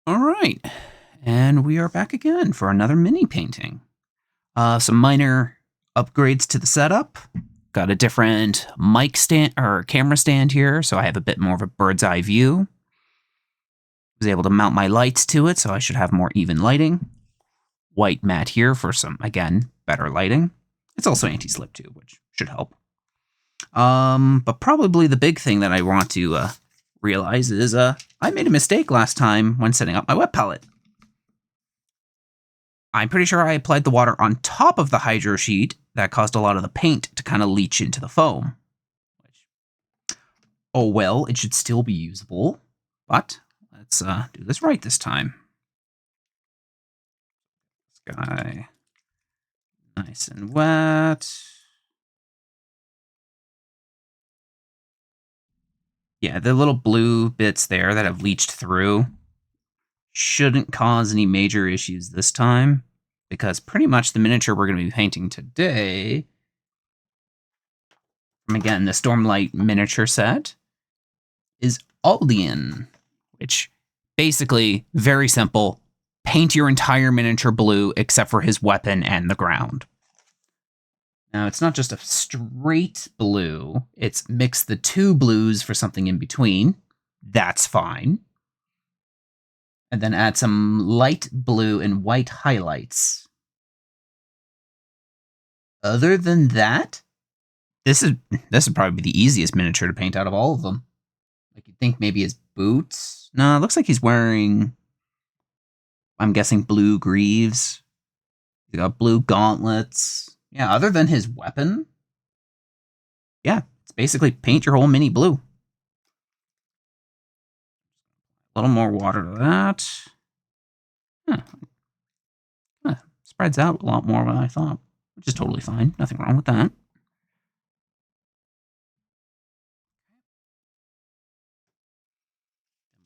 All right, and we are back again for another mini painting. Some minor upgrades to the setup. Got a different mic stand or camera stand here, so I have a bit more of a bird's eye view. Was able to mount my lights to it, so I should have more even lighting. White mat here for some, again, better lighting. It's also anti-slip too, which should help. But probably the big thing that I want to realize is I made a mistake last time when setting up my wet palette. I'm pretty sure I applied the water on top of the hydro sheet. That caused a lot of the paint to kind of leach into the foam. Oh well, it should still be usable. But let's do this right this time. Sky nice and wet. Yeah, the little blue bits there that have leached through shouldn't cause any major issues this time, because pretty much the miniature we're going to be painting today, from again the Stormlight miniature set, is Adolin, which basically, very simple, paint your entire miniature blue except for his weapon and the ground. Now, it's not just a straight blue, it's mix the two blues for something in between. That's fine. And then add some light blue and white highlights. Other than that, this would probably be the easiest miniature to paint out of all of them. Like, you'd think maybe his boots. No, it looks like he's wearing, I'm guessing, blue greaves. He's got blue gauntlets. Yeah, other than his weapon, yeah, it's basically paint your whole mini blue. A little more water to that. Spreads out a lot more than I thought, which is totally fine. Nothing wrong with that.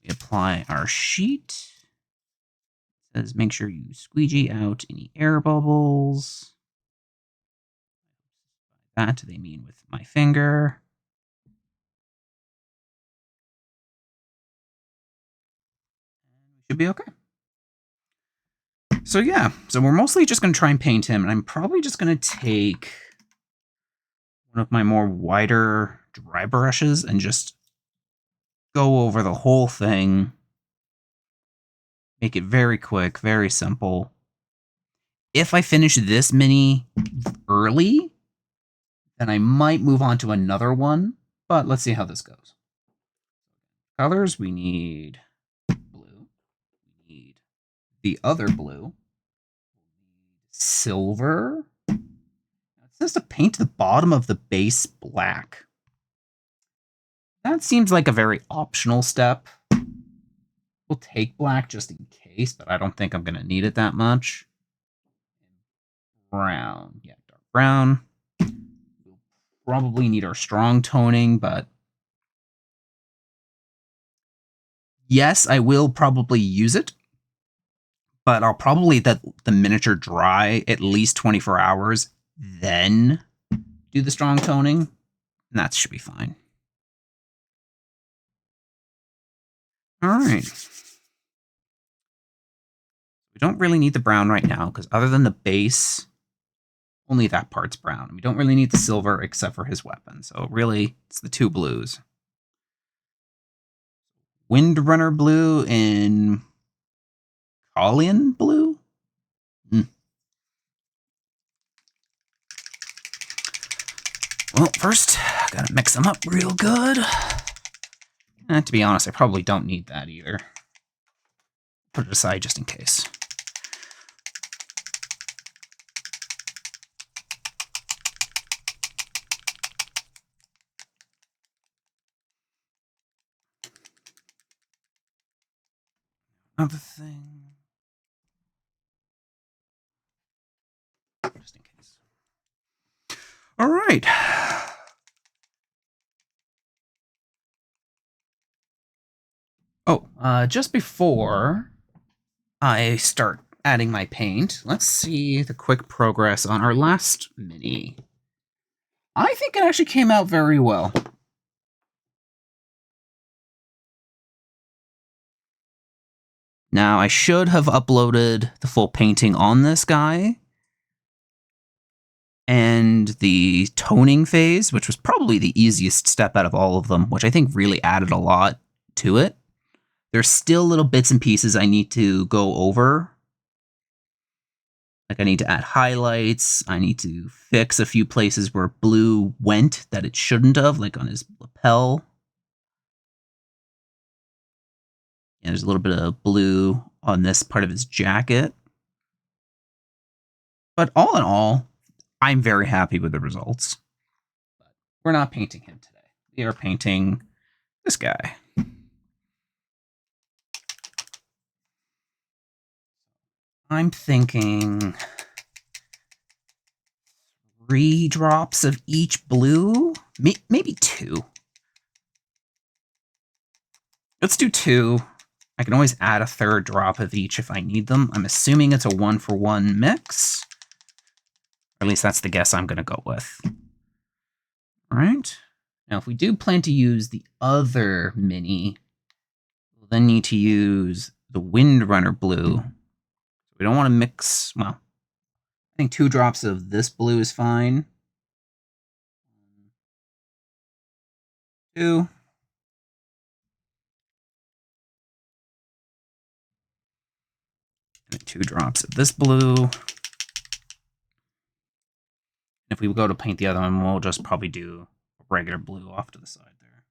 We apply our sheet. It says make sure you squeegee out any air bubbles. That they mean with my finger. We should be okay. So yeah, so we're mostly just going to try and paint him, and I'm probably just going to take one of my more wider dry brushes and just go over the whole thing. Make it very quick, very simple. If I finish this mini early, then I might move on to another one, but let's see how this goes. Colors, we need blue. We need the other blue. Silver. It says to paint the bottom of the base black. That seems like a very optional step. We'll take black just in case, but I don't think I'm going to need it that much. Brown. Yeah, dark brown. We'll probably need our strong toning, but yes, I will probably use it. But I'll probably let the miniature dry at least 24 hours, then do the strong toning, and that should be fine. All right. We don't really need the brown right now, because other than the base, only that part's brown. We don't really need the silver except for his weapon, so really, it's the two blues. Windrunner blue and Adolin blue? Well, first, gotta mix them up real good. And to be honest, I probably don't need that either. Put it aside just in case. Another thing. Just in case. All right. Oh, just before I start adding my paint, let's see the quick progress on our last mini. I think it actually came out very well. Now, I should have uploaded the full painting on this guy and the toning phase, which was probably the easiest step out of all of them, which I think really added a lot to it. There's still little bits and pieces I need to go over. Like I need to add highlights. I need to fix a few places where blue went that it shouldn't have, like on his lapel. Yeah, there's a little bit of blue on this part of his jacket. But all in all, I'm very happy with the results. But we're not painting him today. We are painting this guy. I'm thinking 3 drops of each blue, maybe 2. Let's do 2. I can always add a 3rd drop of each if I need them. I'm assuming it's a 1-for-1 mix. Or at least that's the guess I'm going to go with. All right. Now, if we do plan to use the other mini, we'll then need to use the Windrunner blue. We don't want to mix, well, I think 2 drops of this blue is fine. 2. And 2 drops of this blue. If we go to paint the other one, we'll just probably do a regular blue off to the side there.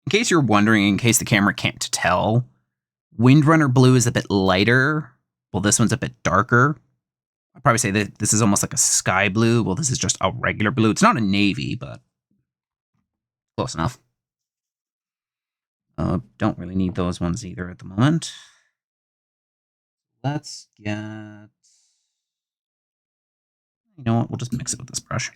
In case you're wondering, in case the camera can't tell, Windrunner blue is a bit lighter. Well, this one's a bit darker. I'd probably say that this is almost like a sky blue. Well, this is just a regular blue. It's not a navy, but close enough. Don't really need those ones either at the moment. Let's get... You know what? We'll just mix it with this brush.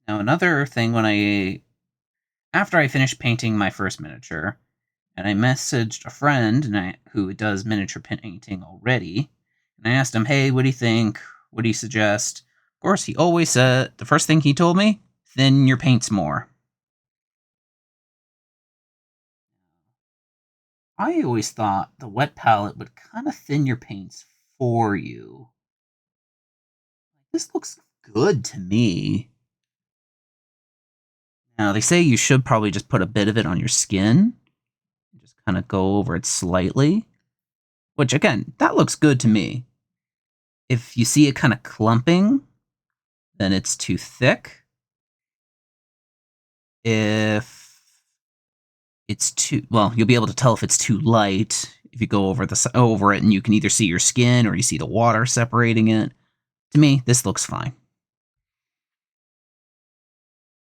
Now, another thing after I finished painting my first miniature, and I messaged a friend who does miniature painting already, and I asked him, hey, what do you think? What do you suggest? Of course, he always said, the first thing he told me, thin your paints more. I always thought the wet palette would kind of thin your paints for you. This looks good to me. Now, they say you should probably just put a bit of it on your skin. Just kind of go over it slightly. Which, again, that looks good to me. If you see it kind of clumping, then it's too thick. If it's too... Well, you'll be able to tell if it's too light if you go over it, and you can either see your skin or you see the water separating it. To me, this looks fine.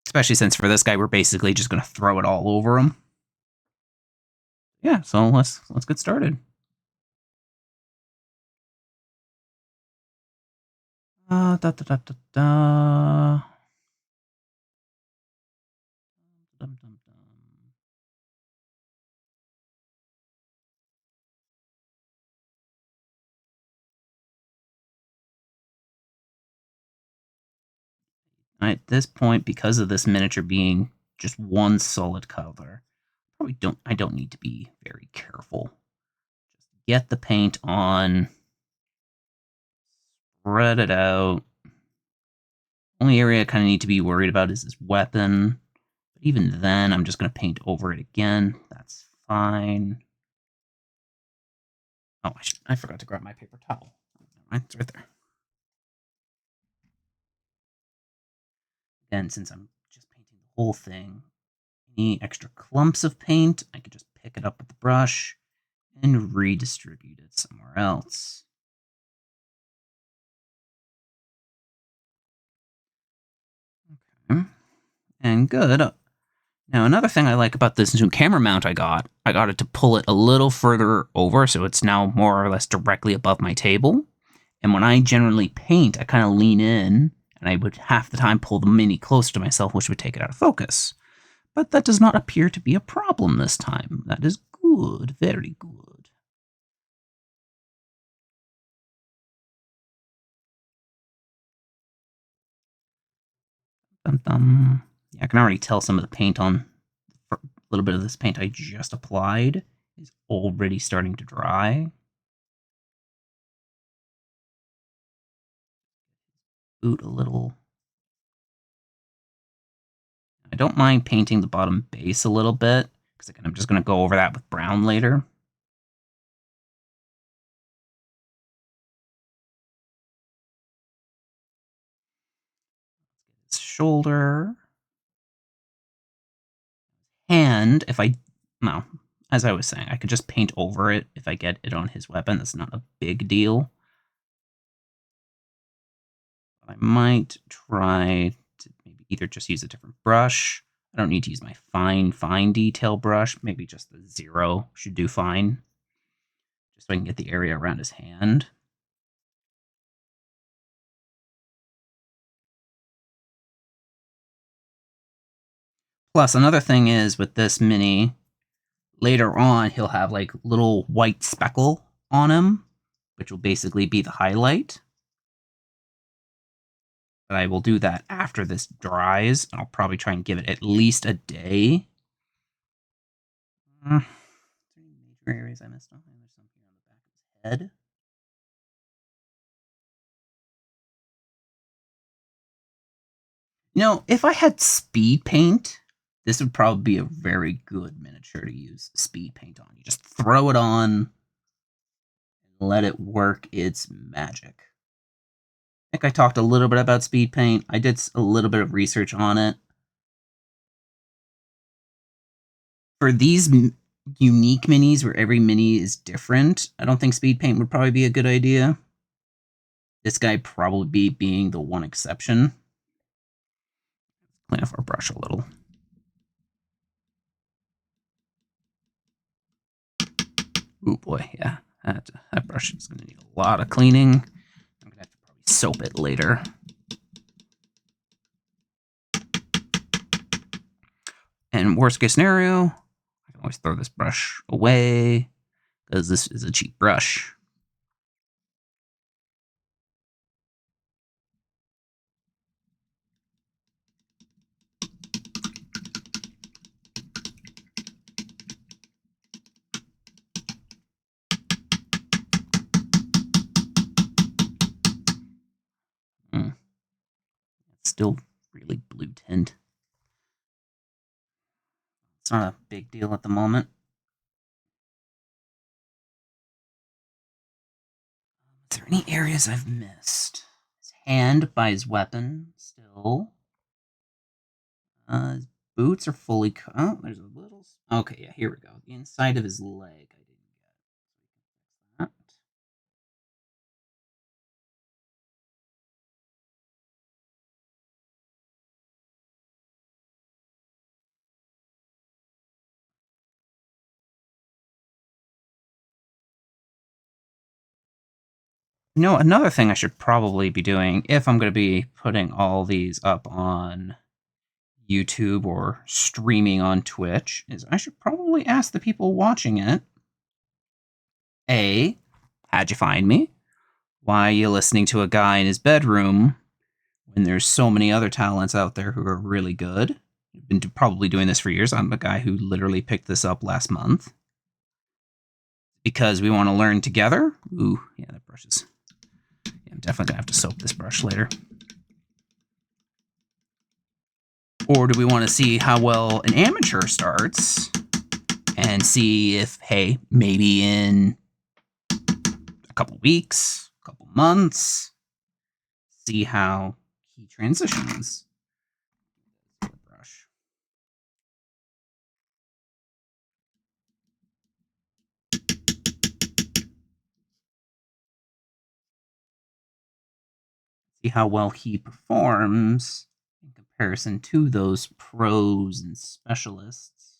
Especially since for this guy, we're basically just going to throw it all over him. Yeah, so let's get started. Da, da, da, da, da. Dum, dum, dum. At this point, because of this miniature being just one solid color, I don't need to be very careful. Just get the paint on, spread it out. Only area I kind of need to be worried about is this weapon. But even then, I'm just going to paint over it again. That's fine. Oh, I forgot to grab my paper towel. It's right there. Again, since I'm just painting the whole thing, any extra clumps of paint, I could just pick it up with the brush and redistribute it somewhere else. Okay. And good. Now, another thing I like about this new camera mount I got it to pull it a little further over, so it's now more or less directly above my table. And when I generally paint, I kind of lean in, and I would half the time pull the Mini closer to myself, which would take it out of focus. But that does not appear to be a problem this time. That is good, very good. Yeah, I can already tell some of the paint on a little bit of this paint I just applied is already starting to dry. Boot a little. I don't mind painting the bottom base a little bit, because again, I'm just going to go over that with brown later. His shoulder. And if I, well, as I was saying, I could just paint over it if I get it on his weapon. That's not a big deal. I might try to maybe either just use a different brush. I don't need to use my fine detail brush. Maybe just the 0 should do fine. Just so I can get the area around his hand. Plus, another thing is with this Mini, later on, he'll have like little white speckle on him, which will basically be the highlight. But I will do that after this dries. I'll probably try and give it at least a day. Major areas I missed on. There's something on the back of his head. You know, if I had speed paint, this would probably be a very good miniature to use speed paint on. You just throw it on and let it work its magic. I think I talked a little bit about speed paint. I did a little bit of research on it. For these unique minis where every mini is different, I don't think speed paint would probably be a good idea. This guy probably being the one exception. Clean off our brush a little. Oh boy, yeah. That brush is going to need a lot of cleaning. I'm going to have to probably soap it later. And worst case scenario, I can always throw this brush away because this is a cheap brush. It's still really blue tint. It's not a big deal at the moment. Is there any areas I've missed? His hand by his weapon still. His boots are fully cut. Oh, there's a little. Okay, yeah, here we go. The inside of his leg. I didn't get that. You know, another thing I should probably be doing if I'm going to be putting all these up on YouTube or streaming on Twitch is I should probably ask the people watching it, A, how'd you find me? Why are you listening to a guy in his bedroom when there's so many other talents out there who are really good? I've been probably doing this for years. I'm a guy who literally picked this up last month. Because we want to learn together. Ooh, yeah, that brush is... Yeah, I'm definitely going to have to soap this brush later. Or do we want to see how well an amateur starts and see if, hey, maybe in a couple weeks, a couple months, see how he transitions. Brush. See how well he performs in comparison to those pros and specialists,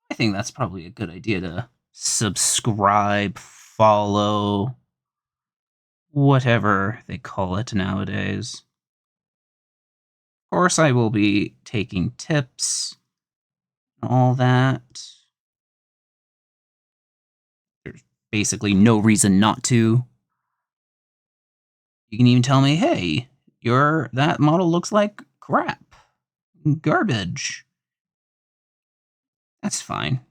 I think that's probably a good idea to subscribe, follow, whatever they call it nowadays. Of course, I will be taking tips and all that. There's basically no reason not to. You can even tell me, hey, that model looks like crap. Garbage. That's fine.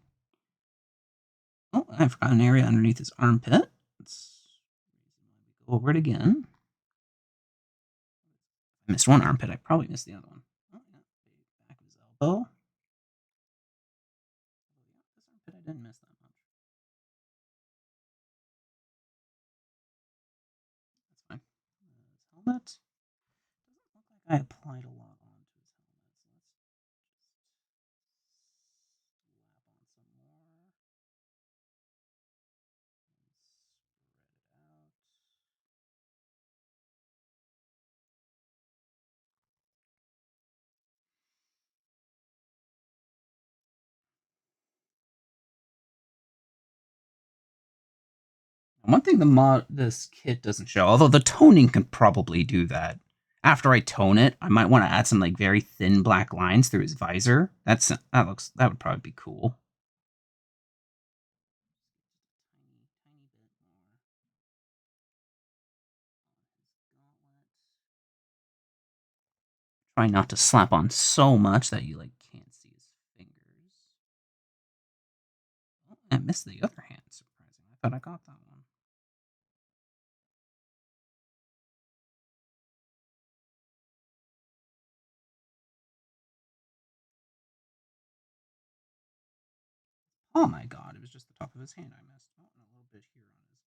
Oh, I forgot an area underneath his armpit. Let's go over it again. I missed one armpit. I probably missed the other one. Oh, yeah. Back of his elbow. This armpit I didn't miss that much. That's fine. His helmet. Doesn't look like I applied a lot onto his helmet. So let's just slap on some more. Spread it out. One thing this kit doesn't show, although the toning can probably do that. After I tone it, I might want to add some like very thin black lines through his visor. That would probably be cool. Try not to slap on so much that you like can't see his fingers. Oh, I missed the other hand, surprisingly. I thought I got that one. Oh my god, it was just the top of his hand I missed. Oh, and a little bit here on his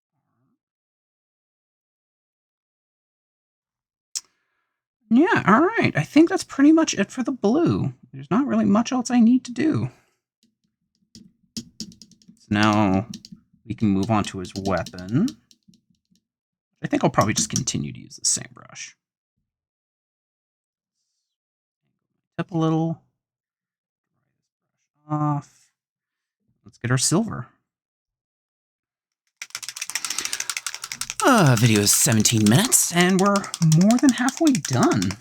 arm. Yeah, alright. I think that's pretty much it for the blue. There's not really much else I need to do. So now we can move on to his weapon. I think I'll probably just continue to use the same brush. Tip a little. Dry this brush off. Let's get our silver. Video is 17 minutes, and we're more than halfway done.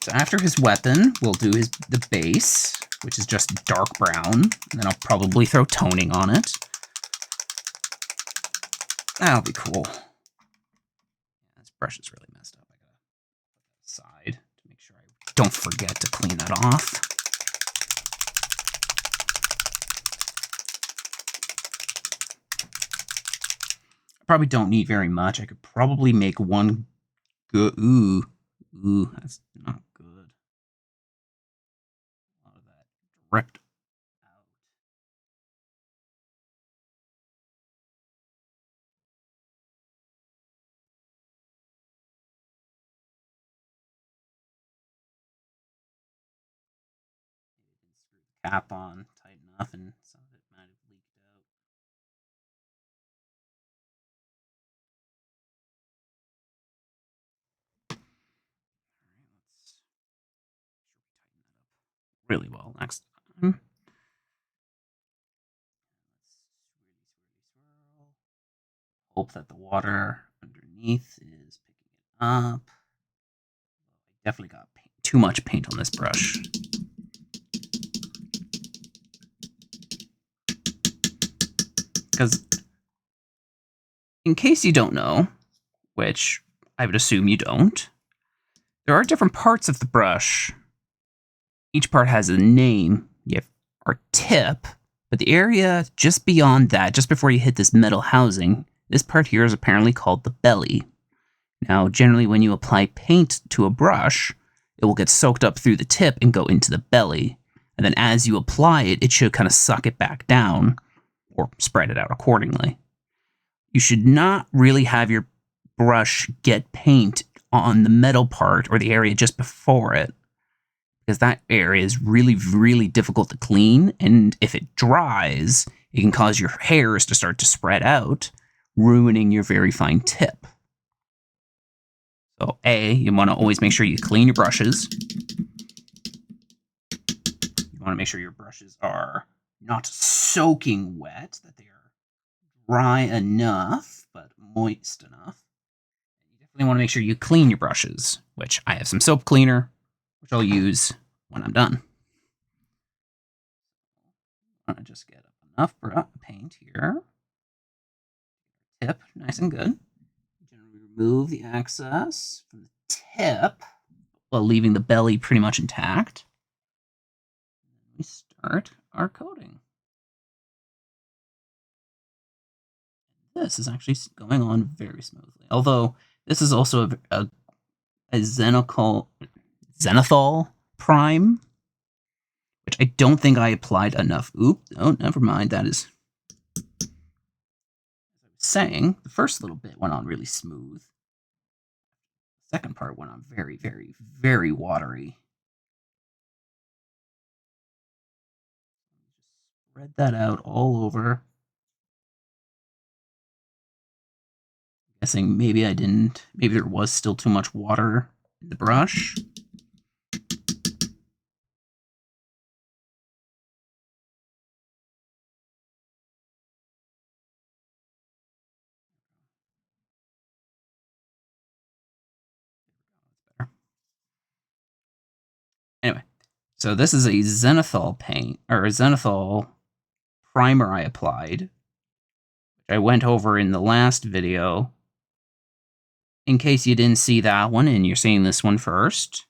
So after his weapon, we'll do the base, which is just dark brown, and then I'll probably throw toning on it. That'll be cool. This brush is really messed up. I gotta put that aside to make sure I don't forget to clean that off. Probably don't need very much. I could probably make one good. Ooh, that's not good. A lot of that dripped out. Maybe I didn't screw the cap on tight enough, and some of it might have leaked out. Really well next time. Swirl. Hope that the water underneath is picking it up. I definitely got too much paint on this brush. Because in case you don't know, which I would assume you don't, there are different parts of the brush. Each part has a name. You have our tip, but the area just beyond that, just before you hit this metal housing, this part here is apparently called the belly. Now, generally when you apply paint to a brush, it will get soaked up through the tip and go into the belly. And then as you apply it, it should kind of suck it back down or spread it out accordingly. You should not really have your brush get paint on the metal part or the area just before it, because that area is really, really difficult to clean, and if it dries, it can cause your hairs to start to spread out, ruining your very fine tip. So A, you want to always make sure you clean your brushes. You want to make sure your brushes are not soaking wet, that they are dry enough, but moist enough. You definitely want to make sure you clean your brushes, which I have some soap cleaner, which I'll use when I'm done. I'm going to just get enough paint here. Tip, nice and good. Remove the excess from the tip while leaving the belly pretty much intact. We start our coating. This is actually going on very smoothly. Although this is also a zenithal prime, which I don't think I applied enough. Oop, oh, never mind. That is, as I was saying, the first little bit went on really smooth. The second part went on very, very, very watery. Spread that out all over. Guessing maybe I didn't, maybe there was still too much water in the brush. Anyway, so this is a zenithal paint, or a zenithal primer I applied, which I went over in the last video. In case you didn't see that one and you're seeing this one first.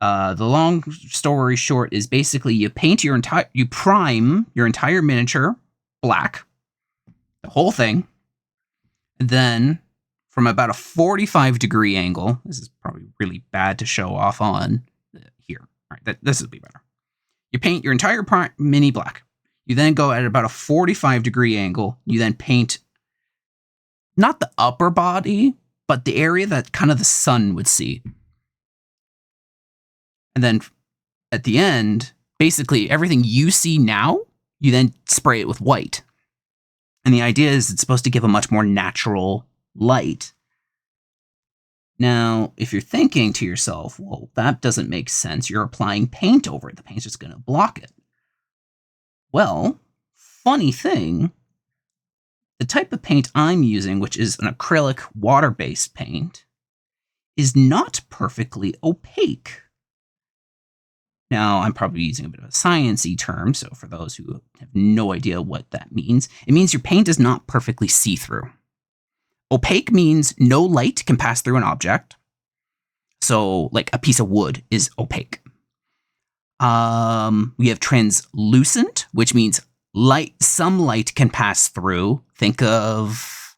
The long story short is basically you prime your entire miniature black, the whole thing, and then from about a 45-degree angle, this is probably really bad to show off on here. All right, this will be better. You paint your entire mini black. You then go at about a 45-degree angle. You then paint not the upper body, but the area that kind of the sun would see. And then at the end, basically everything you see now, you then spray it with white. And the idea is it's supposed to give a much more natural light. Now, if you're thinking to yourself, well, that doesn't make sense. You're applying paint over it. The paint's just going to block it. Well, funny thing, the type of paint I'm using, which is an acrylic water-based paint, is not perfectly opaque. Now, I'm probably using a bit of a science-y term, so for those who have no idea what that means, it means your paint is not perfectly see-through. Opaque means no light can pass through an object. So, like a piece of wood is opaque. We have translucent, which means some light can pass through. Think of,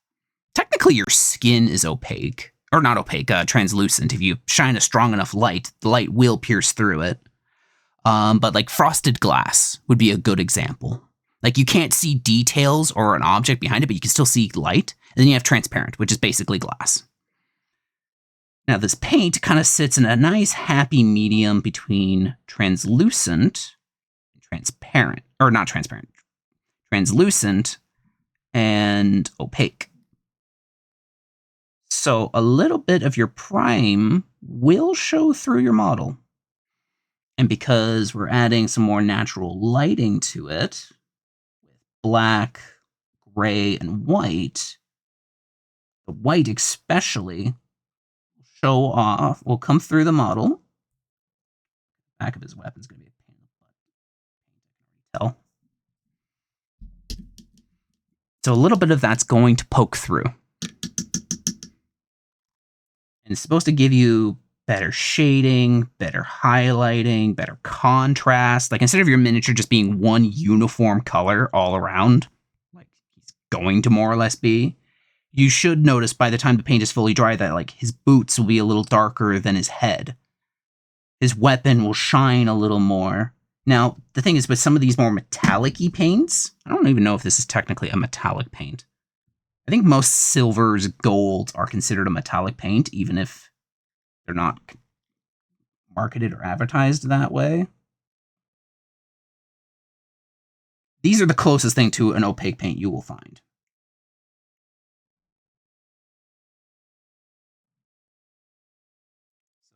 technically your skin is opaque, or not opaque, translucent. If you shine a strong enough light, the light will pierce through it. But like frosted glass would be a good example. Like you can't see details or an object behind it, but you can still see light. And then you have transparent, which is basically glass. Now this paint kind of sits in a nice happy medium between translucent and transparent, or not transparent, translucent and opaque. So a little bit of your prime will show through your model. And because we're adding some more natural lighting to it, with black, gray, and white, the white especially will come through the model. Back of his weapon's going to be a pain in the butt. Tell. So a little bit of that's going to poke through. And it's supposed to give you better shading, better highlighting, better contrast. Like instead of your miniature just being one uniform color all around, like he's going to more or less be, you should notice by the time the paint is fully dry that like his boots will be a little darker than his head. His weapon will shine a little more. Now, the thing is with some of these more metallic-y paints, I don't even know if this is technically a metallic paint. I think most silvers, golds are considered a metallic paint, even if they're not marketed or advertised that way. These are the closest thing to an opaque paint you will find.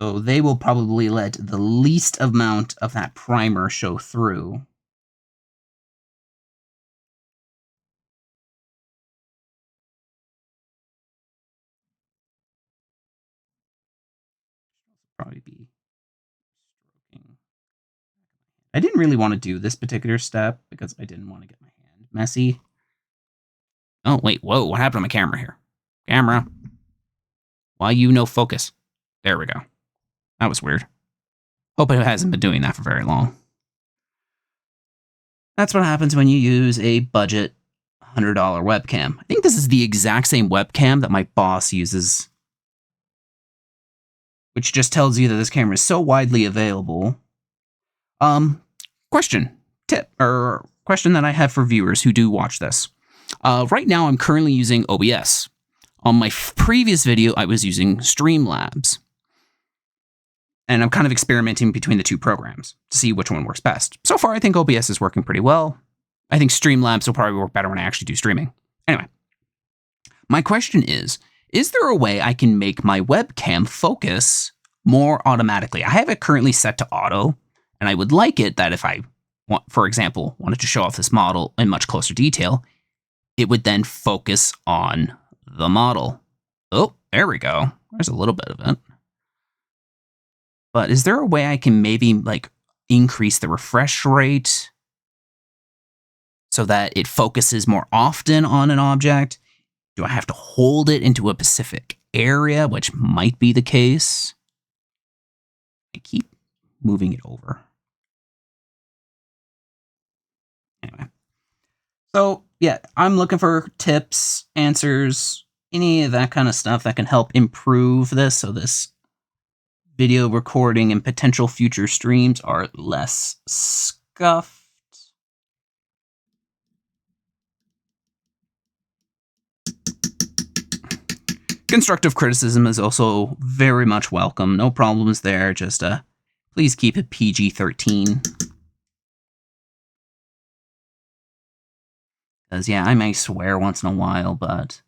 So they will probably let the least amount of that primer show through. Probably be stroking. I didn't really want to do this particular step because I didn't want to get my hand messy. Oh, wait, whoa, what happened to my camera here? Camera. Why you no focus? There we go. That was weird. Hope it hasn't been doing that for very long. That's what happens when you use a budget $100 webcam. I think this is the exact same webcam that my boss uses, which just tells you that this camera is so widely available. Question that I have for viewers who do watch this. Right now, I'm currently using OBS. On my previous video, I was using Streamlabs. And I'm kind of experimenting between the two programs to see which one works best. So far, I think OBS is working pretty well. I think Streamlabs will probably work better when I actually do streaming. Anyway, my question is there a way I can make my webcam focus more automatically? I have it currently set to auto, and I would like it that if I, for example, wanted to show off this model in much closer detail, it would then focus on the model. Oh, there we go. There's a little bit of it. But is there a way I can maybe like increase the refresh rate so that it focuses more often on an object? Do I have to hold it into a specific area, which might be the case? I keep moving it over. Anyway. So, yeah, I'm looking for tips, answers, any of that kind of stuff that can help improve this so this video recording and potential future streams are less scuffed. Constructive criticism is also very much welcome. No problems there. Just please keep it PG-13. Because, yeah, I may swear once in a while, but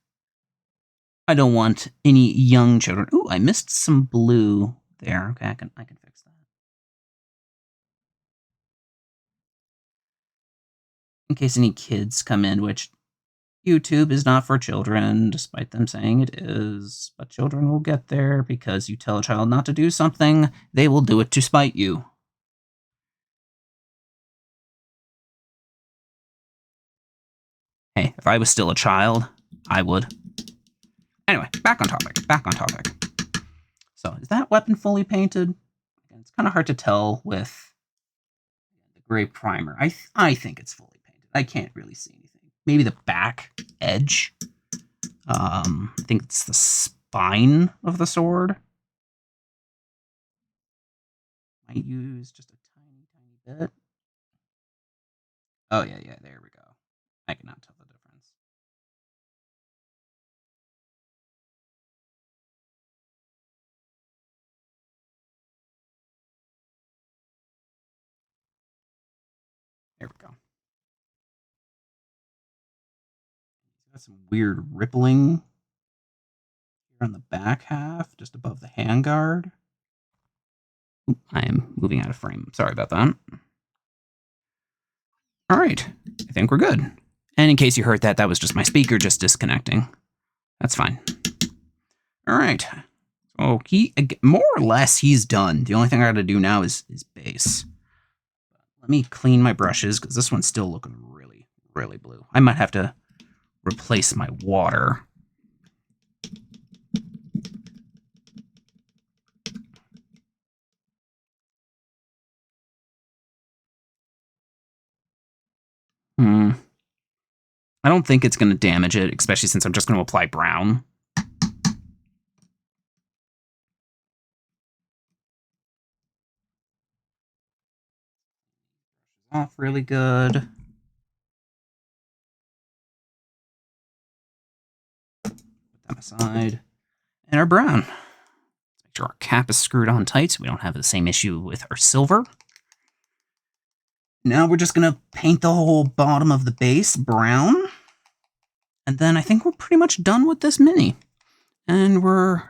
I don't want any young children. Ooh, I missed some blue there. Okay, I can fix that. In case any kids come in, which YouTube is not for children, despite them saying it is. But children will get there because you tell a child not to do something, they will do it to spite you. Hey, if I was still a child, I would. Anyway, back on topic. So, is that weapon fully painted? It's kind of hard to tell with the gray primer. I think it's fully painted. I can't really see anything. Maybe the back edge. I think it's the spine of the sword. Might use just a tiny bit. Oh, yeah, there we go. I cannot tell the difference. There we go. Got some weird rippling here on the back half, just above the handguard. I am moving out of frame. Sorry about that. All right, I think we're good. And in case you heard that, that was just my speaker just disconnecting. That's fine. All right. So more or less, he's done. The only thing I got to do now is base. Let me clean my brushes because this one's still looking really, really blue. I might have to replace my water. I don't think it's going to damage it, especially since I'm just going to apply brown. Off really good. Put them aside. And our brown. Let's make sure our cap is screwed on tight so we don't have the same issue with our silver. Now we're just going to paint the whole bottom of the base brown. And then I think we're pretty much done with this mini. And we're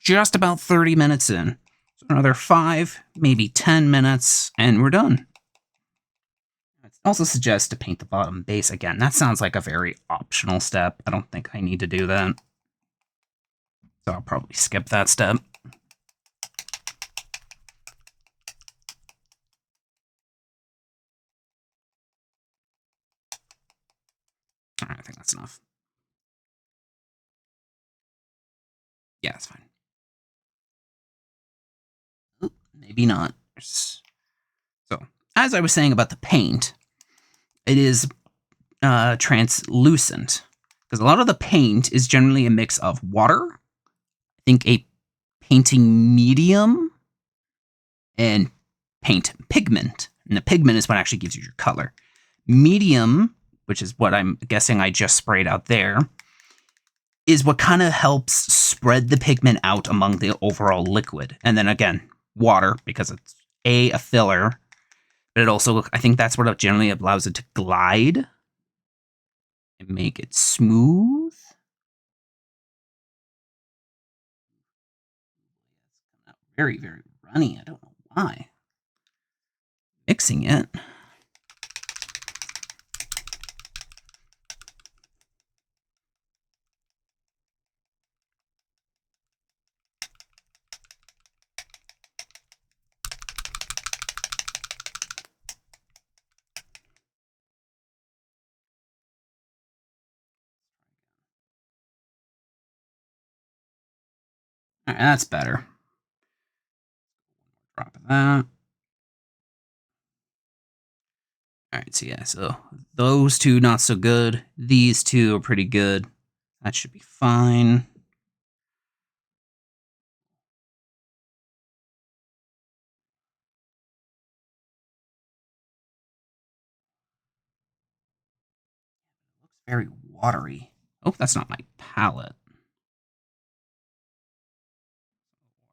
just about 30 minutes in. So Another 5, maybe 10 minutes, and we're done. It also suggests to paint the bottom base again. That sounds like a very optional step. I don't think I need to do that. So I'll probably skip that step. All right, I think that's enough. Yeah, it's fine. Ooh, maybe not. So, as I was saying about the paint, it is translucent, because a lot of the paint is generally a mix of water, I think a painting medium, and paint pigment. And the pigment is what actually gives you your color. Medium, which is what I'm guessing I just sprayed out there, is what kind of helps spread the pigment out among the overall liquid. And then again, water, because it's a filler, but it also, I think that's what generally allows it to glide and make it smooth. Very, very runny. I don't know why. Mixing it. All right, that's better. Drop of that. All right, so yeah, so those two not so good. These two are pretty good. That should be fine. It looks very watery. Oh, that's not my palette.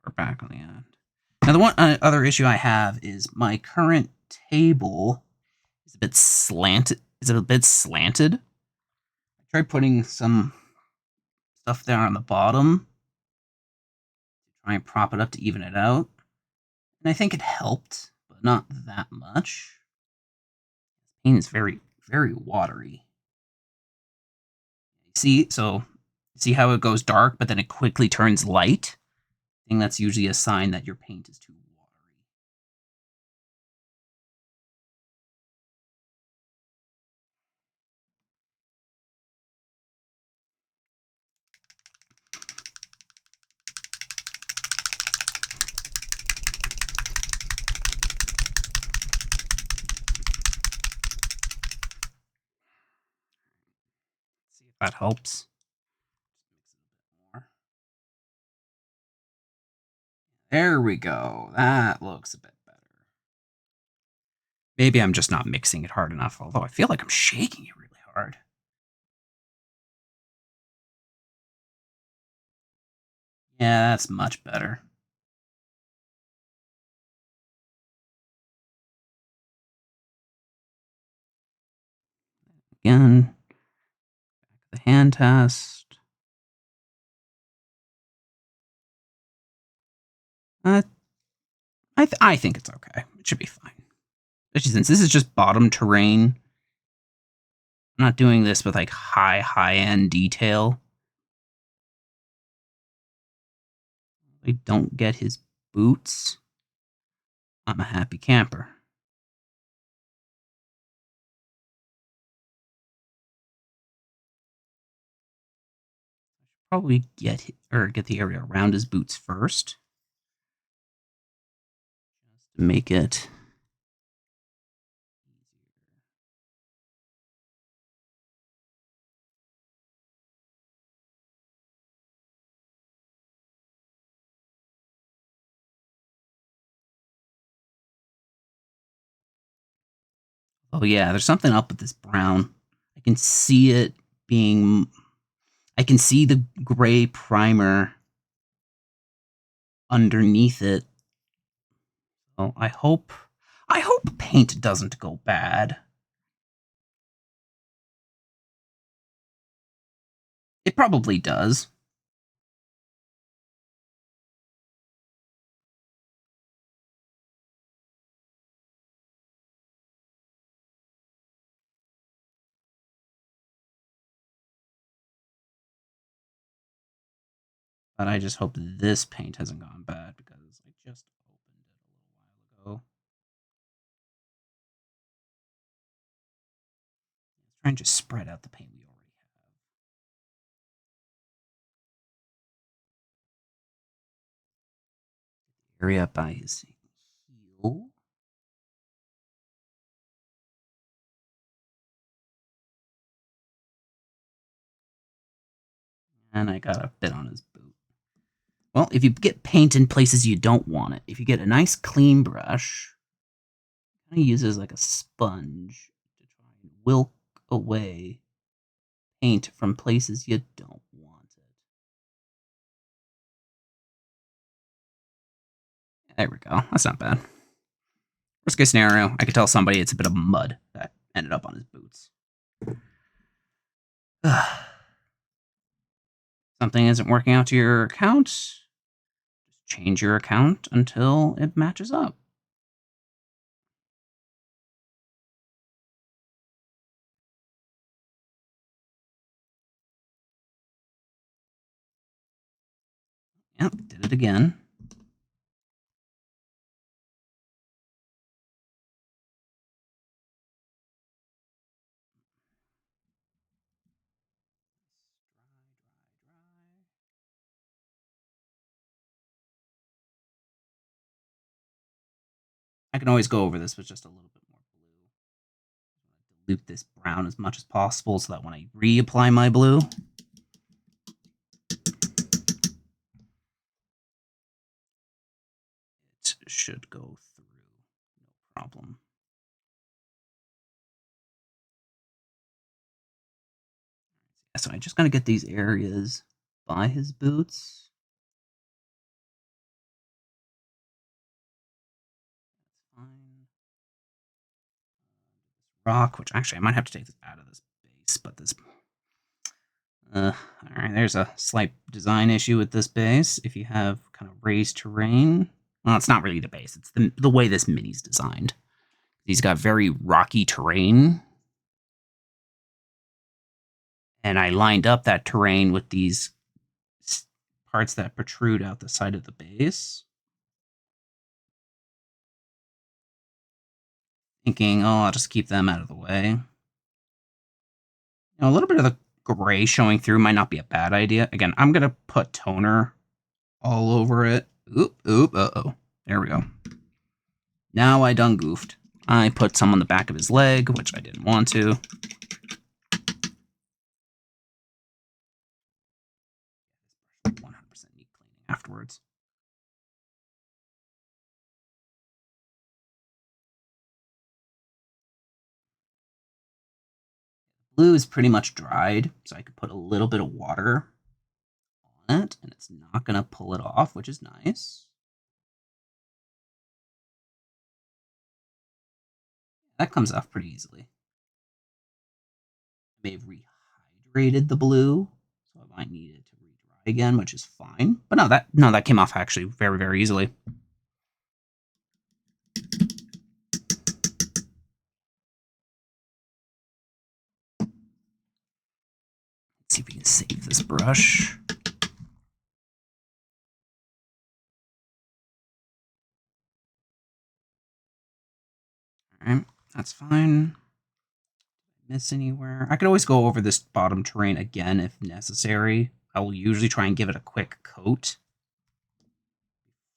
Water back on the end. Now, the one other issue I have is my current table is a bit slanted. I tried putting some stuff there on the bottom, try and prop it up to even it out. And I think it helped, but not that much. Paint is very, very watery. See, so see how it goes dark, but then it quickly turns light? I think that's usually a sign that your paint is too watery. See if that helps. There we go. That looks a bit better. Maybe I'm just not mixing it hard enough, although I feel like I'm shaking it really hard. Yeah, that's much better. Again, the hand test. I think it's okay. It should be fine. Especially since this is just bottom terrain. I'm not doing this with like high-end detail. I don't get his boots. I'm a happy camper. Probably get the area around his boots first. Just to make it oh yeah, there's something up with this brown. I can see it being. I can see the gray primer underneath it. Oh, I hope paint doesn't go bad. It probably does. But I just hope this paint hasn't gone bad because I just opened it a little while ago. Let's try and just spread out the paint we already have. Area by his heel. And I got a bit on his boot. Well, if you get paint in places you don't want it, if you get a nice clean brush, kind of uses like a sponge to try and wilt away paint from places you don't want it. There we go. That's not bad. Worst case scenario, I could tell somebody it's a bit of mud that ended up on his boots. Something isn't working out to your account, just change your account until it matches up. Yep, did it again. I can always go over this with just a little bit more blue. Dilute this brown as much as possible so that when I reapply my blue, it should go through. No problem. So I just gotta get these areas by his boots. That's fine. Rock, which actually I might have to take this out of this base, but this. All right, there's a slight design issue with this base. If you have kind of raised terrain, well, it's not really the base; it's the way this mini's designed. He's got very rocky terrain, and I lined up that terrain with these parts that protrude out the side of the base. Thinking, oh, I'll just keep them out of the way. A little bit of the gray showing through might not be a bad idea. Again, I'm going to put toner all over it. Oop, uh-oh. There we go. Now I done goofed. I put some on the back of his leg, which I didn't want to. 100% neat cleaning afterwards. Blue is pretty much dried, so I could put a little bit of water on it, and it's not going to pull it off, which is nice. That comes off pretty easily. I may have rehydrated the blue, so I might need it to re-dry again, which is fine. But no, that came off actually very, very easily. Let's see if we can save this brush. All right, that's fine. Miss anywhere? I could always go over this bottom terrain again if necessary. I will usually try and give it a quick coat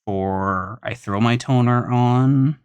before I throw my toner on.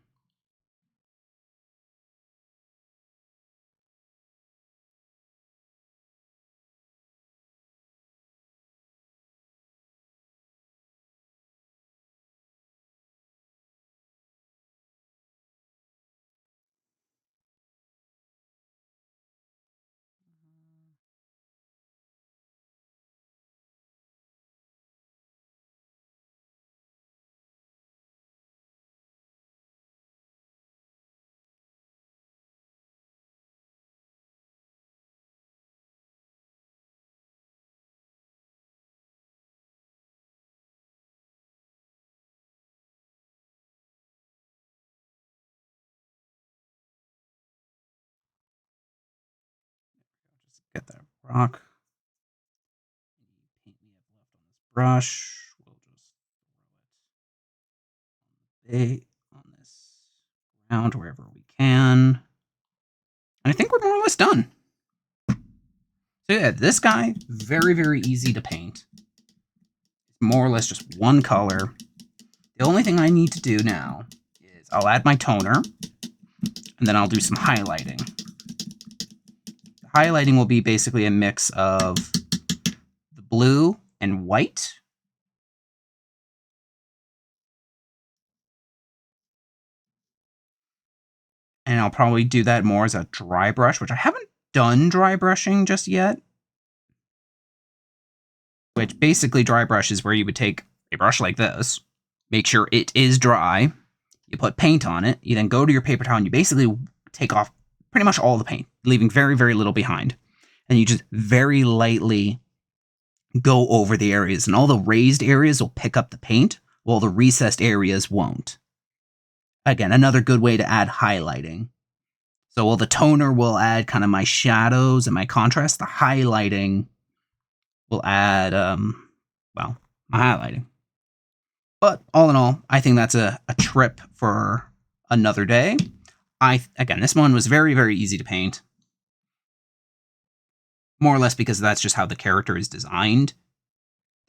Just get that rock. brush. We'll just throw it on this ground wherever we can. And I think we're more or less done. So yeah, this guy, very, very easy to paint. More or less just one color. The only thing I need to do now is I'll add my toner, and then I'll do some highlighting. The highlighting will be basically a mix of the blue and white. And I'll probably do that more as a dry brush, which I haven't done dry brushing just yet. Which basically dry brush is where you would take a brush like this, make sure it is dry, you put paint on it, you then go to your paper towel and you basically take off pretty much all the paint, leaving very, very little behind. And you just very lightly go over the areas, and all the raised areas will pick up the paint, while the recessed areas won't. Again, another good way to add highlighting. So while the toner will add kind of my shadows and my contrast, the highlighting will add, well, my highlighting. But all in all, I think that's a trip for another day. Again, this one was very, very easy to paint. More or less because that's just how the character is designed.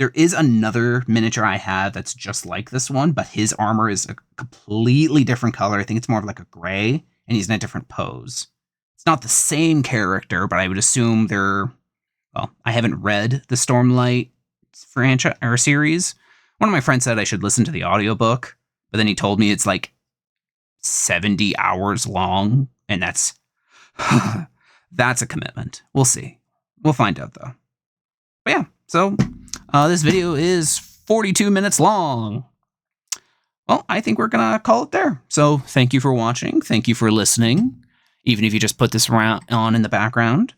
There is another miniature I have that's just like this one, but his armor is a completely different color. I think it's more of like a gray, and he's in a different pose. It's not the same character, but I would assume they're... Well, I haven't read the Stormlight franchise or series. One of my friends said I should listen to the audiobook, but then he told me it's like 70 hours long, and that's that's a commitment. We'll see. We'll find out though. But yeah, so this video is 42 minutes long. Well, I think we're gonna call it there. So thank you for watching. Thank you for listening. Even if you just put this on in the background.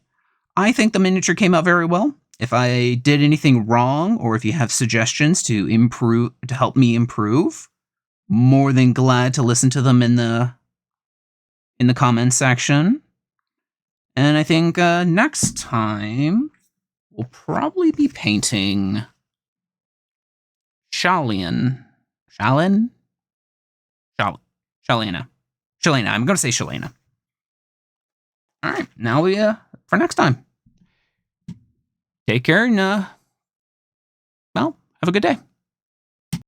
I think the miniature came out very well. If I did anything wrong, or if you have suggestions to improve, to help me improve, more than glad to listen to them in the comments section. And I think next time we'll probably be painting Shalina. I'm going to say Shalina. All right, now we for next time. Take care and well, have a good day.